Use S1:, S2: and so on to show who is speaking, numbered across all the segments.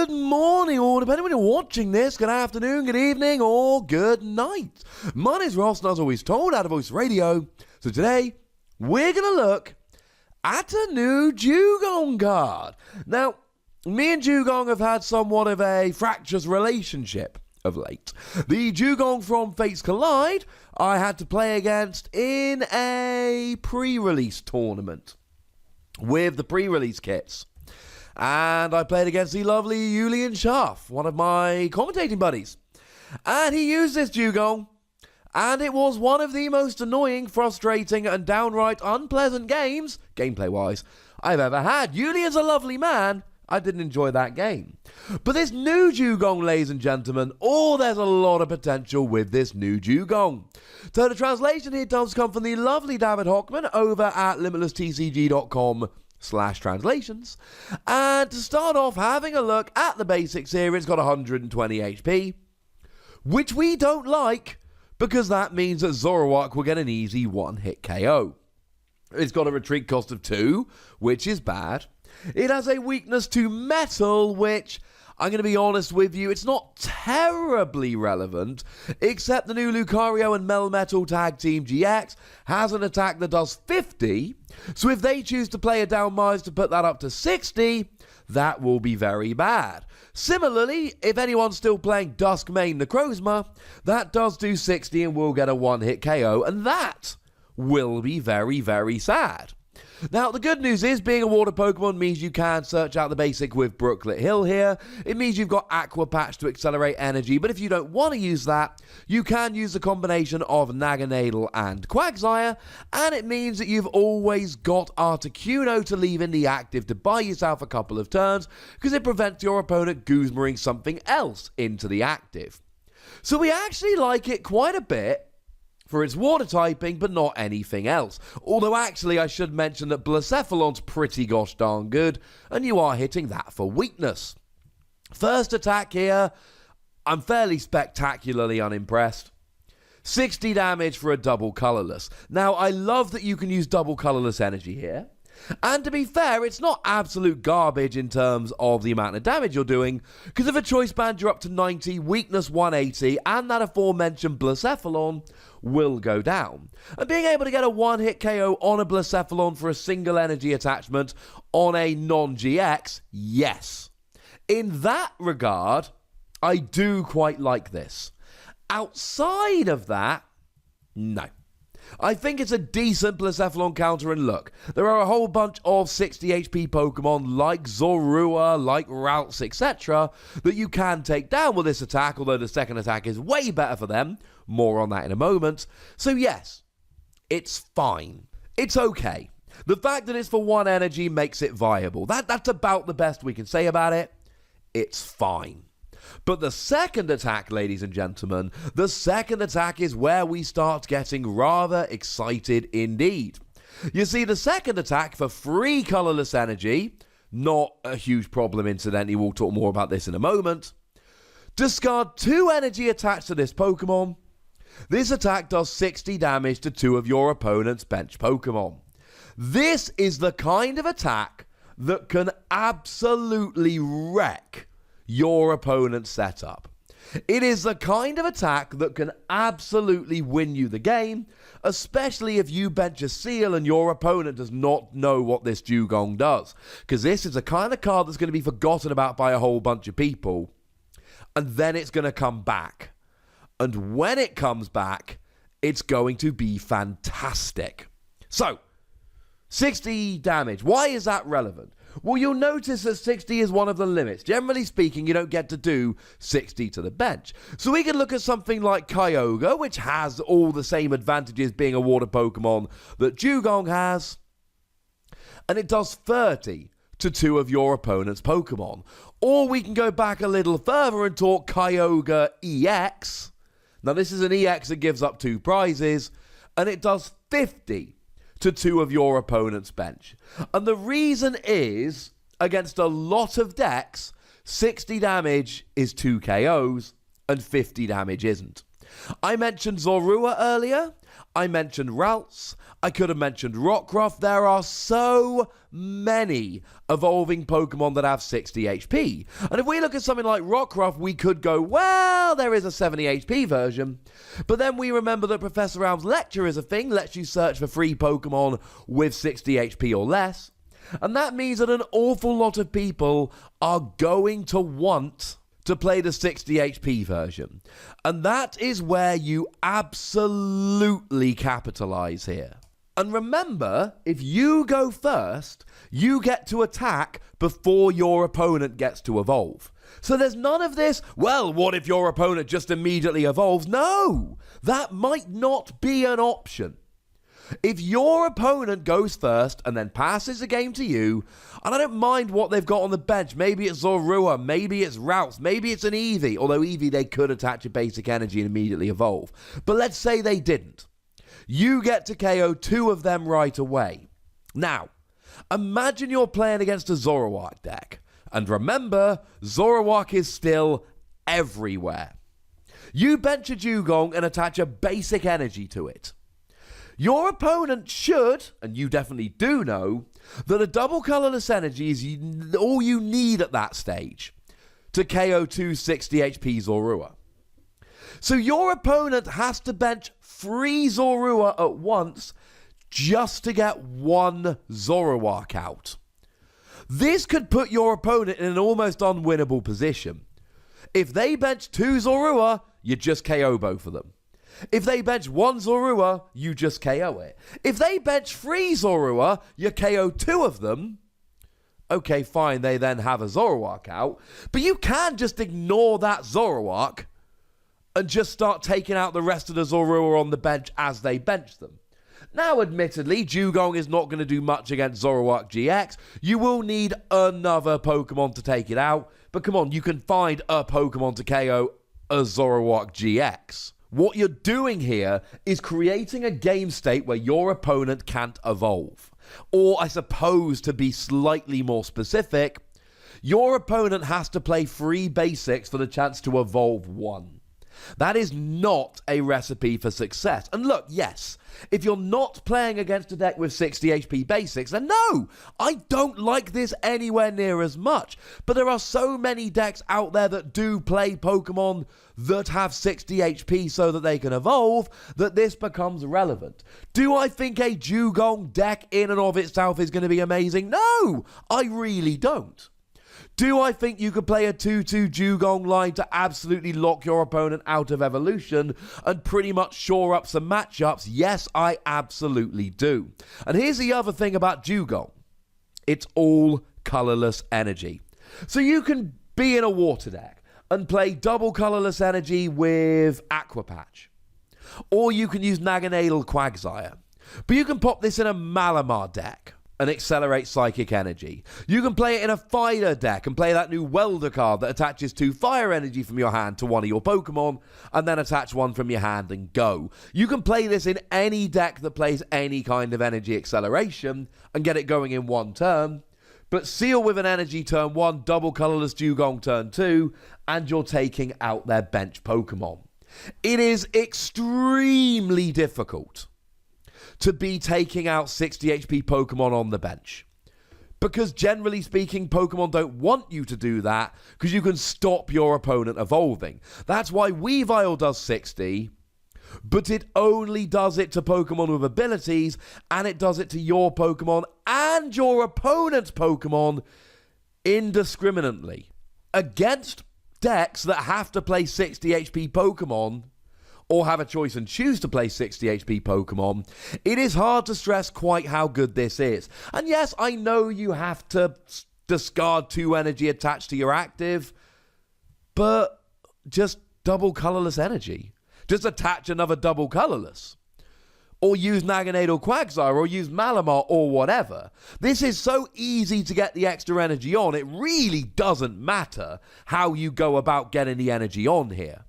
S1: Good morning, or depending when you're watching this, good afternoon, good evening, or good night. My name's Ross, and as always told, out of Voice Radio. So today, we're going to look at a new Dewgong card. Now, me and Dewgong have had somewhat of a fractious relationship of late. The Dewgong from Fates Collide, I had to play against in a pre-release tournament with the pre-release kits. And I played against the lovely Julian Schaff, one of my commentating buddies. And he used this Dewgong, and it was one of the most annoying, frustrating, and downright unpleasant games, gameplay-wise, I've ever had. Julian's a lovely man. I didn't enjoy that game. But this new Dewgong, ladies and gentlemen, there's a lot of potential with this new Dewgong. So the translation here does come from the lovely David Hochmann over at limitlesstcg.com/translations. And to start off, having a look at the basics here, it's got 120 HP, which we don't like, because that means that Zoroark will get an easy one-hit KO. It's got a retreat cost of 2, which is bad. It has a weakness to metal, which, I'm going to be honest with you, it's not terribly relevant, except the new Lucario and Melmetal Tag Team GX has an attack that does 50, so if they choose to play a down Mars to put that up to 60, that will be very bad. Similarly, if anyone's still playing Duskmane Necrozma, that does do 60 and will get a one-hit KO, and that will be very, very sad. Now, the good news is, being a water Pokemon means you can search out the basic with Brooklet Hill here. It means you've got Aqua Patch to accelerate energy, but if you don't want to use that, you can use a combination of Naganadel and Quagsire, and it means that you've always got Articuno to leave in the active to buy yourself a couple of turns, because it prevents your opponent Guzmering something else into the active. So we actually like it quite a bit for its water typing, but not anything else. Although actually I should mention that Blacephalon's pretty gosh darn good, and you are hitting that for weakness. First attack here, I'm fairly spectacularly unimpressed. 60 damage for a double colourless. Now, I love that you can use double colourless energy here. And to be fair, it's not absolute garbage in terms of the amount of damage you're doing, because if a choice band you're up to 90, weakness 180, and that aforementioned Blacephalon will go down. And being able to get a one-hit KO on a Blacephalon for a single energy attachment on a non-GX, yes. In that regard, I do quite like this. Outside of that, no. I think it's a decent Blacephalon counter, and look, there are a whole bunch of 60 HP Pokemon like Zorua, like Ralts, etc. that you can take down with this attack, although the second attack is way better for them. More on that in a moment. So yes, it's fine. It's okay. The fact that it's for one energy makes it viable. That's about the best we can say about it. It's fine. But the second attack, ladies and gentlemen, the second attack is where we start getting rather excited indeed. You see, the second attack for free colourless energy, not a huge problem incidentally, we'll talk more about this in a moment. Discard 2 energy attached to this Pokemon. This attack does 60 damage to 2 of your opponent's bench Pokemon. This is the kind of attack that can absolutely wreck your opponent's setup. It is the kind of attack that can absolutely win you the game, especially if you bench a Seal and your opponent does not know what this Dewgong does, because this is the kind of card that's going to be forgotten about by a whole bunch of people, and then it's going to come back. And when it comes back, it's going to be fantastic. So, 60 damage. Why is that relevant? Well, you'll notice that 60 is one of the limits. Generally speaking, you don't get to do 60 to the bench. So we can look at something like Kyogre, which has all the same advantages being a water Pokemon that Dewgong has. And it does 30 to 2 of your opponent's Pokemon. Or we can go back a little further and talk Kyogre EX. Now, this is an EX that gives up 2 prizes, and it does 50 to 2 of your opponent's bench. And the reason is, against a lot of decks, 60 damage is 2 KOs and 50 damage isn't. I mentioned Zorua earlier. I mentioned Ralts. I could have mentioned Rockruff. There are so many evolving Pokemon that have 60 HP. And if we look at something like Rockruff, we could go, well, there is a 70 HP version. But then we remember that Professor Elm's lecture is a thing, lets you search for free Pokemon with 60 HP or less. And that means that an awful lot of people are going to want to play the 60 HP version. And that is where you absolutely capitalize here. And remember, if you go first, you get to attack before your opponent gets to evolve. So there's none of this, well, what if your opponent just immediately evolves? No, that might not be an option. If your opponent goes first and then passes the game to you, and I don't mind what they've got on the bench, maybe it's Zorua, maybe it's Ralts, maybe it's an Eevee, although Eevee they could attach a basic energy and immediately evolve. But let's say they didn't. You get to KO 2 of them right away. Now, imagine you're playing against a Zoroark deck. And remember, Zoroark is still everywhere. You bench a Dewgong and attach a basic energy to it. Your opponent should, and you definitely do know, that a double colourless energy is all you need at that stage to KO 2 60 HP Zorua. So your opponent has to bench 3 Zorua at once just to get 1 Zoroark out. This could put your opponent in an almost unwinnable position. If they bench 2 Zorua, you just KO both of them. If they bench 1 Zorua, you just KO it. If they bench 3 Zorua, you KO 2 of them. Okay, fine, they then have a Zoroark out. But you can just ignore that Zoroark and just start taking out the rest of the Zorua on the bench as they bench them. Now, admittedly, Dewgong is not going to do much against Zoroark GX. You will need another Pokemon to take it out. But come on, you can find a Pokemon to KO a Zoroark GX. What you're doing here is creating a game state where your opponent can't evolve. Or, I suppose, to be slightly more specific, your opponent has to play 3 basics for the chance to evolve 1. That is not a recipe for success. And look, yes, if you're not playing against a deck with 60 HP basics, then no, I don't like this anywhere near as much. But there are so many decks out there that do play Pokemon that have 60 HP so that they can evolve, that this becomes relevant. Do I think a Dewgong deck in and of itself is going to be amazing? No, I really don't. Do I think you could play a 2-2 Dewgong line to absolutely lock your opponent out of evolution and pretty much shore up some matchups? Yes, I absolutely do. And here's the other thing about Dewgong. It's all colourless energy. So you can be in a water deck and play double colourless energy with Aqua Patch. Or you can use Naganadel Quagsire. But you can pop this in a Malamar deck and accelerate psychic energy. You can play it in a fighter deck and play that new Welder card that attaches 2 fire energy from your hand to one of your Pokemon and then attach 1 from your hand and go. You can play this in any deck that plays any kind of energy acceleration and get it going in 1 turn. But seal with an energy turn 1, double colourless Dewgong turn 2, and you're taking out their bench Pokemon. It is extremely difficult to be taking out 60 HP Pokemon on the bench. Because generally speaking, Pokemon don't want you to do that because you can stop your opponent evolving. That's why Weavile does 60, but it only does it to Pokemon with abilities, and it does it to your Pokemon and your opponent's Pokemon indiscriminately. Against decks that have to play 60 HP Pokemon, or have a choice and choose to play 60 HP Pokemon, it is hard to stress quite how good this is. And yes, I know you have to discard 2 energy attached to your active, but just double colourless energy. Just attach another double colourless. Or use Naganadel Quagsire, or use Malamar, or whatever. This is so easy to get the extra energy on, it really doesn't matter how you go about getting the energy on here.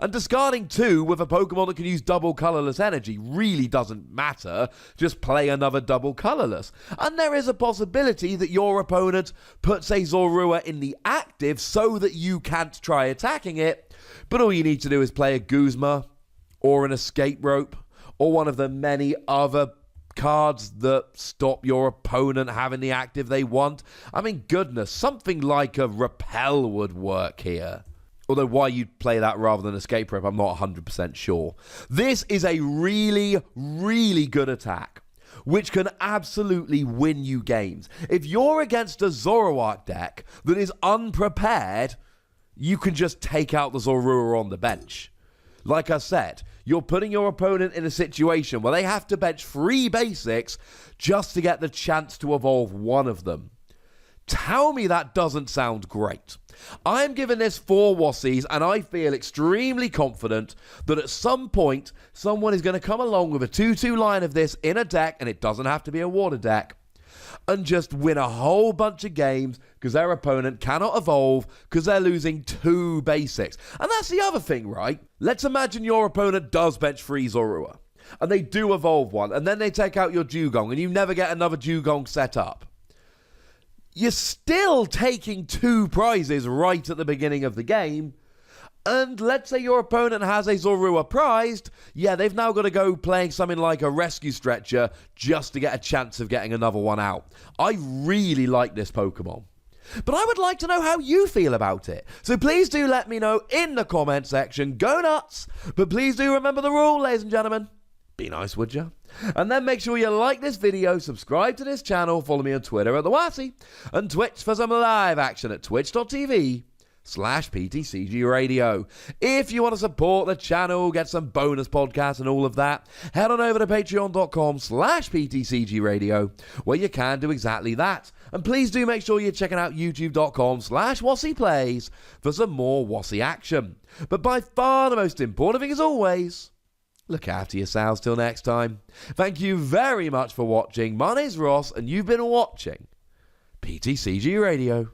S1: And discarding 2 with a Pokemon that can use double colourless energy really doesn't matter. Just play another double colourless. And there is a possibility that your opponent puts a Zorua in the active so that you can't try attacking it. But all you need to do is play a Guzma or an Escape Rope or one of the many other cards that stop your opponent having the active they want. I mean, goodness, something like a Repel would work here. Although why you'd play that rather than Escape Rope, I'm not 100% sure. This is a really, really good attack, which can absolutely win you games. If you're against a Zoroark deck that is unprepared, you can just take out the Zorua on the bench. Like I said, you're putting your opponent in a situation where they have to bench 3 basics just to get the chance to evolve one of them. Tell me that doesn't sound great. I am giving this 4 Wassies, and I feel extremely confident that at some point, someone is going to come along with a 2-2 line of this in a deck, and it doesn't have to be a water deck, and just win a whole bunch of games because their opponent cannot evolve because they're losing 2 basics. And that's the other thing, right? Let's imagine your opponent does bench 3 Zorua, and they do evolve one, and then they take out your Dewgong, and you never get another Dewgong set up. You're still taking 2 prizes right at the beginning of the game. And let's say your opponent has a Zorua prized. Yeah, they've now got to go playing something like a Rescue Stretcher just to get a chance of getting another one out. I really like this Pokemon. But I would like to know how you feel about it. So please do let me know in the comment section. Go nuts! But please do remember the rule, ladies and gentlemen. Be nice, would you? And then make sure you like this video, subscribe to this channel, follow me on Twitter at TheWassie, and Twitch for some live action at twitch.tv/PTCGRadio. If you want to support the channel, get some bonus podcasts and all of that, head on over to patreon.com/PTCGRadio, where you can do exactly that. And please do make sure you're checking out youtube.com/WassiePlays for some more Wassie action. But by far the most important thing, as always, look after yourselves till next time. Thank you very much for watching. My name's Ross, and you've been watching PTCG Radio.